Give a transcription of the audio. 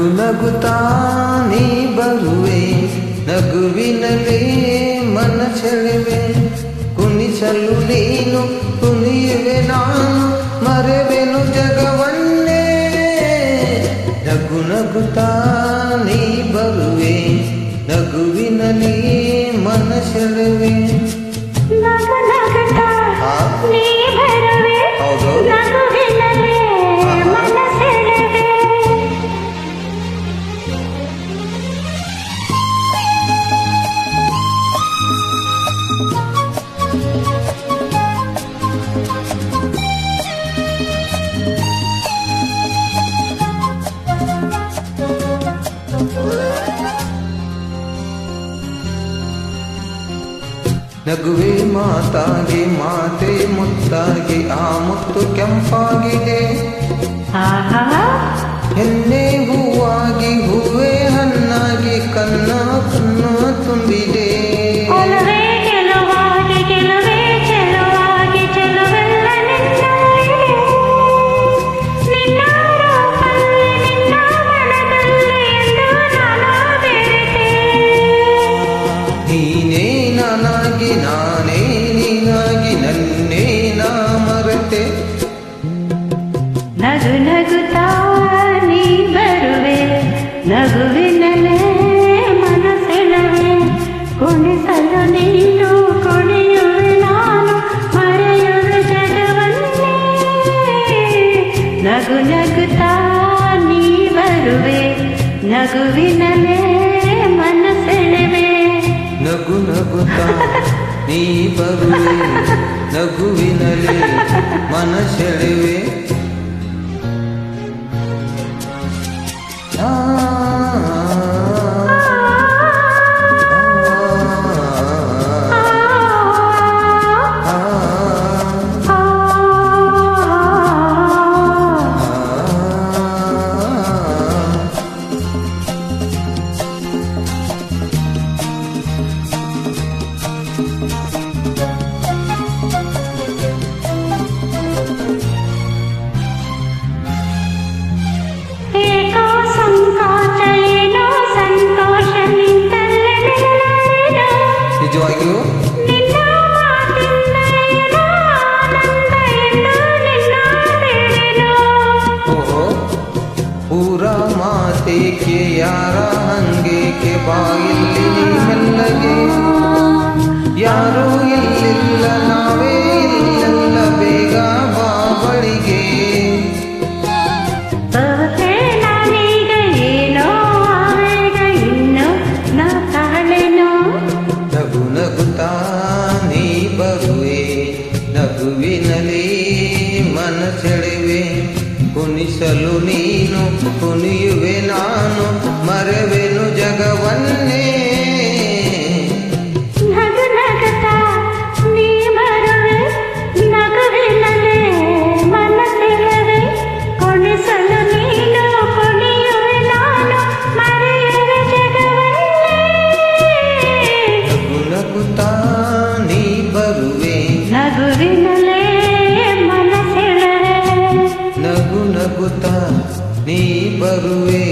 ನಗು ನಗುತ್ತಾ ನೀ ಬರುವೆ, ನಗುವಿನಲೇ ಮನ ಸೆಳೆವೆ. ಕುಣಿಸಲು ನೀನು ಕುಣಿಯುವೆ ನಾನು, ಮರೆವೆನು ಜಗವನ್ನೇ. ನಗು ನಗುತ್ತಾ ನೀ ಬರುವೆ, ನಗುವಿನಲೇ ಮನ ಸೆಳೆವೆ. ನಗುವೆ ಮಾತಾಗಿ ಮಾತೆ ಮುತ್ತಾಗಿ, ಆ ಮುತ್ತು ಕೆಂಪಾಗಿದೆ. ಹೆಣ್ಣೆ ಹೂವಾಗಿ ಹೂವೇ ಹಣ್ಣಾಗಿ, ಕನ್ನ ಕನ್ನ ತುಂಬಿದೆ. ನೀನೇ ನಾನಾಗಿ ನಾನೇ ನೀನಾಗಿ, ನನ್ನೇ ನಾ ಮರೆತೆ. ನಗು ನಗುತ್ತಾ ನೀ ಬರುವೆ, ನಗುವಿನಲೇ ಮನ ಸೆಳೆವೆ. ಕುಣಿಸಲು ನೀನು ಕುಣಿಯುವೆ ನಾನು, ಮರೆಯುವೆ ಜಗವನ್ನೇ. ನಗು ನಗುತ್ತಾ ನೀ ಬರುವೆ, ನಗುವಿನಲೇ ಮನ ಸೆಳೆವೆ. ನಗು ನಗುತ್ತಾ ನೀ ಬರುವೆ, ನಗುವಿನಲೇ ಮನ ಸೆಳೆವೆ. ನಿಜವಾಗಿಯೂ ಓಹೋ, ಪೂರ ಮಾತೇಕೆ ಯಾರ ಹಂಗೇಕೆ, ಬಾಯಿಲ್ಲಿ ಮೆಲ್ಲಗೆ. ಯಾರೂ ಇಲ್ಲಿಲ್ಲ ನಾವೇ ಇಲ್ಲೆಲ್ಲ, ಬೇಗ ಬಾ ಬಳಿಗೆ. ನಗು ನಗುತ್ತಾ ನೀ ಬರುವೆ, ನಗುವಿನಲೇ ಮನ ಸೆಳೆವೆ. ಕುಣಿಸಲು ನೀನು ಕುಣಿಯುವೆ ನಾನು, ಮರೆವೆನು ಜಗವನ್ನೇ. ನಗು ನಗುತ್ತಾ ನೀ ಬರುವೆ, ನಗುವಿನಲೇ ಮನ ಸೆಳೆವೆ. ಕುಣಿಸಲು ನೀನು ಕುಣಿಯುವೆ ನಾನು, ಮರೆಯುವೆ ಜಗವನ್ನೇ. ನಗು ನಗುತ್ತಾ ನೀ ಬರುವೆ, ನಗುವಿನಲೇ ಮನ ಸೆಳೆವೆ. ನಗು ನಗುತ್ತಾ ನೀ ಬರುವೆ.